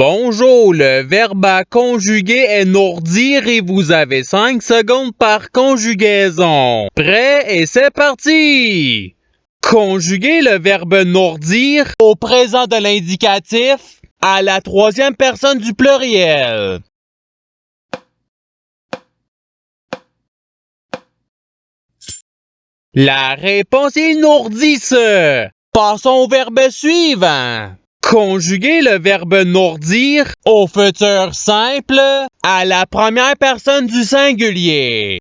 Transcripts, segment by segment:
Bonjour, le verbe à conjuguer est nourdir et vous avez 5 secondes par conjugaison. Prêt et c'est parti! Conjuguer le verbe nourdir au présent de l'indicatif à la troisième personne du pluriel. La réponse est nourdisse. Passons au verbe suivant. Conjuguer le verbe nourdir au futur simple à la première personne du singulier.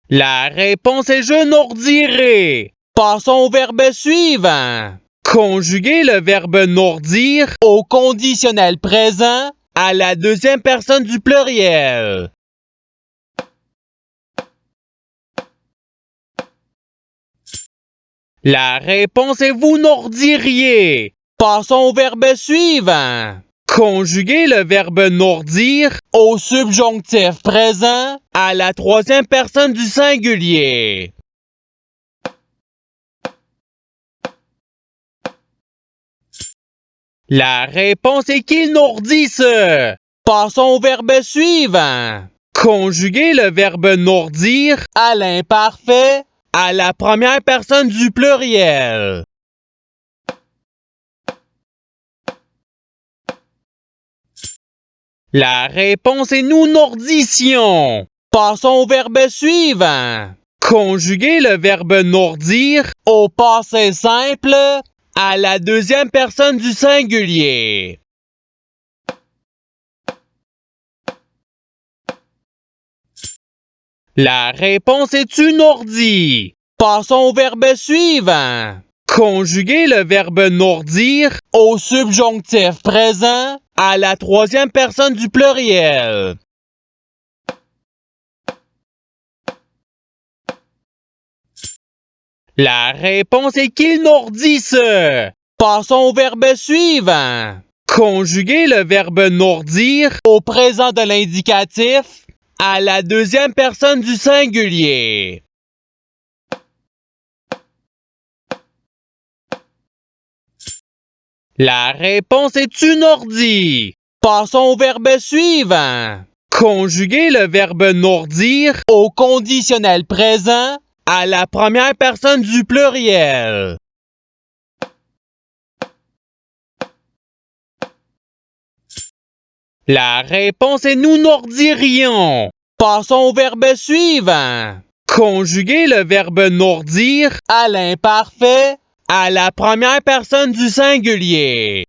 La réponse est je nourdirai. Passons au verbe suivant. Conjuguer le verbe nourdir au conditionnel présent à la deuxième personne du pluriel. La réponse est vous nourdiriez. Passons au verbe suivant. Conjuguer le verbe nourdir au subjonctif présent à la troisième personne du singulier. La réponse est qu'il nourdisse. Passons au verbe suivant. Conjuguer le verbe nourdir à l'imparfait à la première personne du pluriel. La réponse est nous nourdissions. Passons au verbe suivant. Conjuguer le verbe nourdir au passé simple à la deuxième personne du singulier. La réponse est tu nourdis. Passons au verbe suivant. Conjuguer le verbe nourdir au subjonctif présent à la troisième personne du pluriel. La réponse est qu'il nourdisse. Passons au verbe suivant. Conjuguer le verbe nourdir au présent de l'indicatif à la deuxième personne du singulier. La réponse est tu nourdis. Passons au verbe suivant. Conjuguer le verbe nourdir au conditionnel présent à la première personne du pluriel. La réponse est nous nourdirions. Passons au verbe suivant. Conjuguer le verbe nourdir à l'imparfait à la première personne du singulier.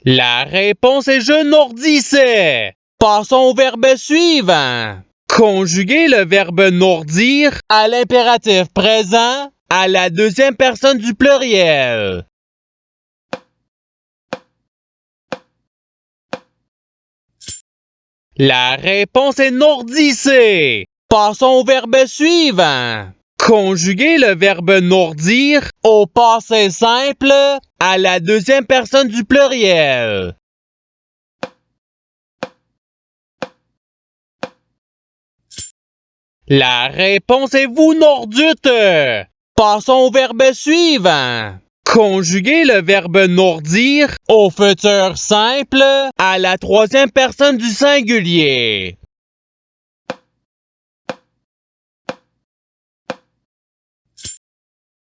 La réponse est je nourdissais. Passons au verbe suivant. Conjuguer le verbe nourdir à l'impératif présent à la deuxième personne du pluriel. La réponse est nourdisser. Passons au verbe suivant. Conjuguer le verbe nourdir au passé simple à la deuxième personne du pluriel. La réponse est vous nourdutes. Passons au verbe suivant. Conjuguer le verbe nourdir au futur simple à la troisième personne du singulier.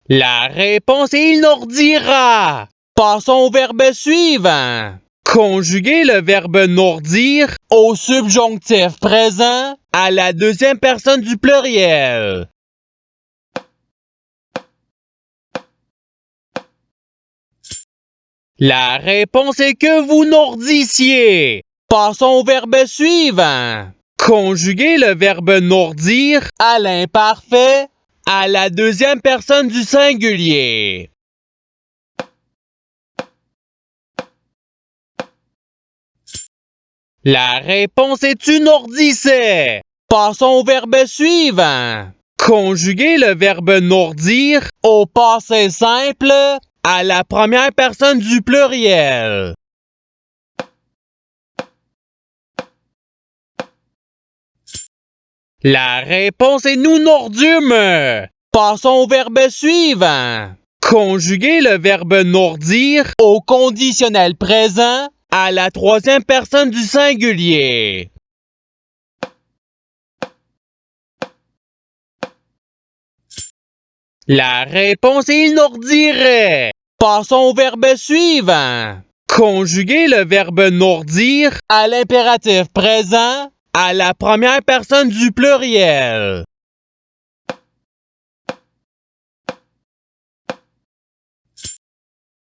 La réponse est il nourdira. Passons au verbe suivant. Conjuguer le verbe nourdir au subjonctif présent à la deuxième personne du pluriel. La réponse est que vous nourdissiez. Passons au verbe suivant. Conjuguer le verbe nourdir à l'imparfait à la deuxième personne du singulier. La réponse est tu nourdissais. Passons au verbe suivant. Conjuguer le verbe nourdir au passé simple à la première personne du pluriel. La réponse est nous nordûmes. Passons au verbe suivant. Conjuguer le verbe nordir au conditionnel présent à la troisième personne du singulier. La réponse est il nordirait. Passons au verbe suivant. Conjuguer le verbe nordir à l'impératif présent à la première personne du pluriel.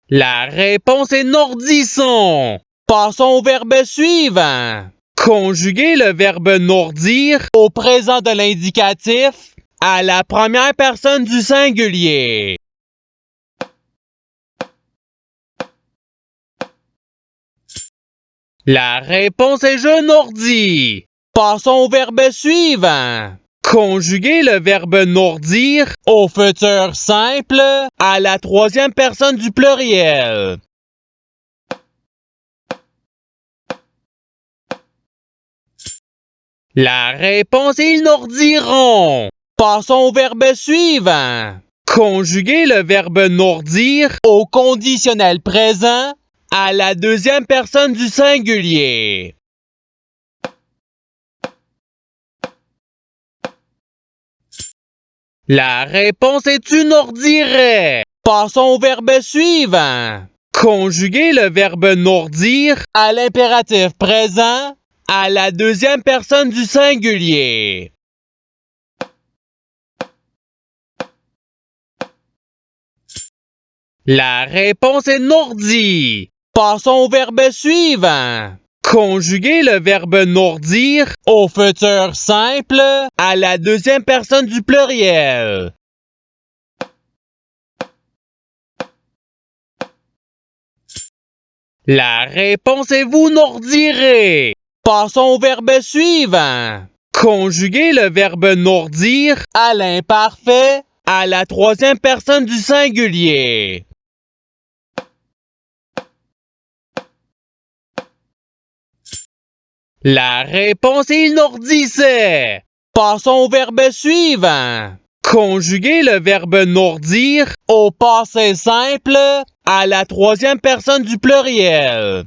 La réponse est nordisson. Passons au verbe suivant. Conjuguer le verbe nordir au présent de l'indicatif à la première personne du singulier. La réponse est je nordis. Passons au verbe suivant. Conjuguer le verbe nordir au futur simple à la troisième personne du pluriel. La réponse est ils nordiront. Passons au verbe suivant. Conjuguer le verbe nordir au conditionnel présent à la deuxième personne du singulier. La réponse est tu nordirais. Passons au verbe suivant. Conjuguer le verbe nordir à l'impératif présent à la deuxième personne du singulier. La réponse est nordi. Passons au verbe suivant. Conjuguer le verbe nordir au futur simple à la deuxième personne du pluriel. La réponse est vous nordirez. Passons au verbe suivant. Conjuguer le verbe nordir à l'imparfait à la troisième personne du singulier. La réponse est il nordissait. Passons au verbe suivant. Conjuguer le verbe nordir au passé simple à la troisième personne du pluriel.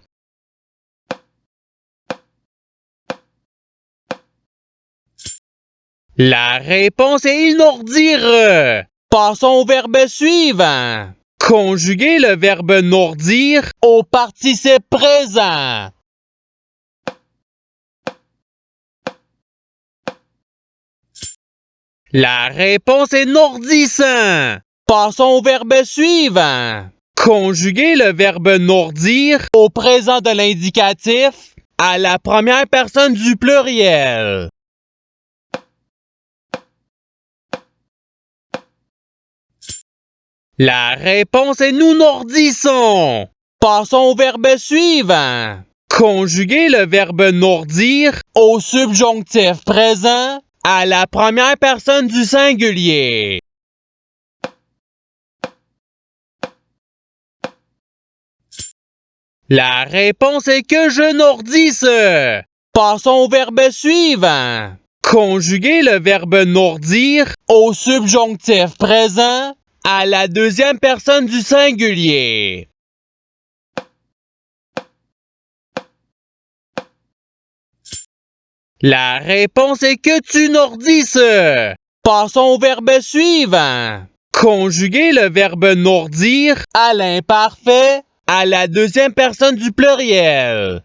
La réponse est il nordire. Passons au verbe suivant. Conjuguer le verbe nordir au participe présent. La réponse est nordissant. Passons au verbe suivant. Conjuguer le verbe nordir au présent de l'indicatif à la première personne du pluriel. La réponse est nous nordissons. Passons au verbe suivant. Conjuguer le verbe nordir au subjonctif présent à la première personne du singulier. La réponse est que je nordisse. Passons au verbe suivant. Conjuguer le verbe nordir au subjonctif présent à la deuxième personne du singulier. La réponse est que tu nordisses. Passons au verbe suivant. Conjuguer le verbe nordir à l'imparfait à la deuxième personne du pluriel.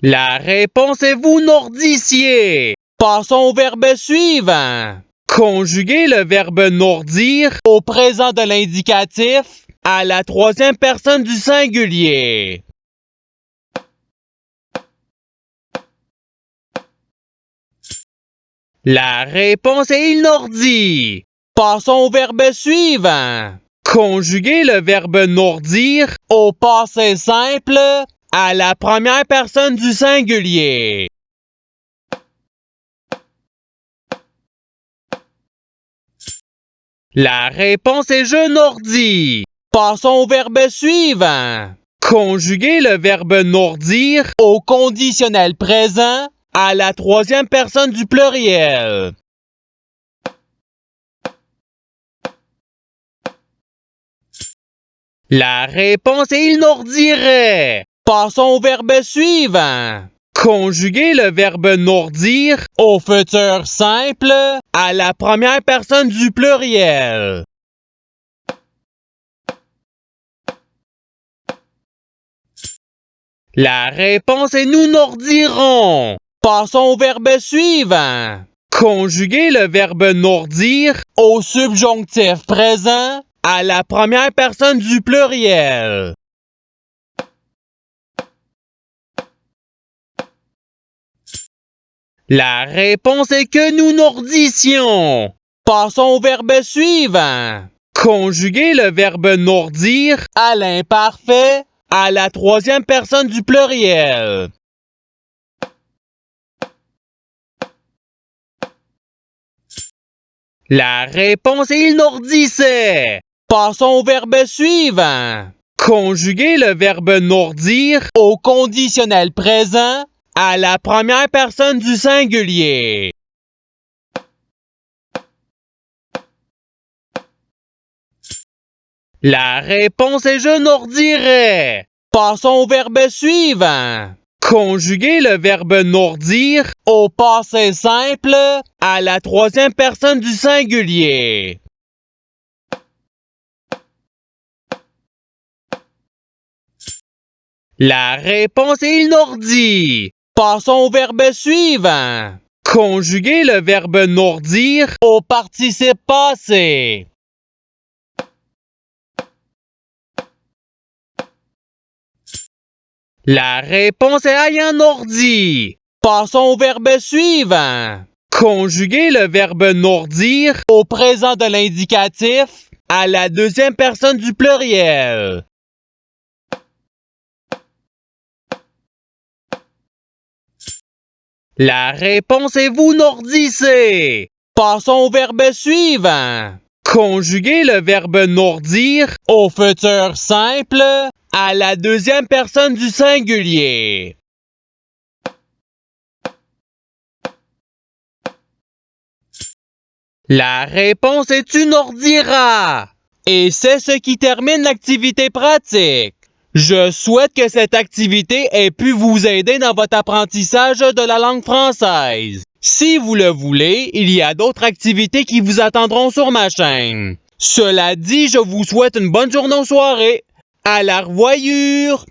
La réponse est vous nordissiez. Passons au verbe suivant. Conjuguer le verbe nordir au présent de l'indicatif à la troisième personne du singulier. La réponse est il nordi. Passons au verbe suivant. Conjuguer le verbe nordir au passé simple à la première personne du singulier. La réponse est je nordi. Passons au verbe suivant. Conjuguer le verbe nourrir au conditionnel présent à la troisième personne du pluriel. La réponse est il nourdirait. Passons au verbe suivant. Conjuguer le verbe nourdir au futur simple à la première personne du pluriel. La réponse est nous nourdirons. Passons au verbe suivant. Conjuguer le verbe nourdir au subjonctif présent à la première personne du pluriel. La réponse est que nous nourdissions. Passons au verbe suivant. Conjuguer le verbe nourdir à l'imparfait à la troisième personne du pluriel. La réponse est il nourdissait. Passons au verbe suivant. Conjuguer le verbe nourdir au conditionnel présent à la première personne du singulier. La réponse est je nourdirais. Passons au verbe suivant. Conjuguer le verbe nourdir au passé simple à la troisième personne du singulier. La réponse est il nourdit. Passons au verbe suivant. Conjuguer le verbe nourdir au participe passé. La réponse est ayant nourdi. Passons au verbe suivant. Conjuguer le verbe nourdir au présent de l'indicatif à la deuxième personne du pluriel. La réponse est vous nourdissez. Passons au verbe suivant. Conjuguer le verbe nourdir au futur simple à la deuxième personne du singulier. La réponse est tu nourdiras. Et c'est ce qui termine l'activité pratique. Je souhaite que cette activité ait pu vous aider dans votre apprentissage de la langue française. Si vous le voulez, il y a d'autres activités qui vous attendront sur ma chaîne. Cela dit, je vous souhaite une bonne journée ou soirée. À la revoyure!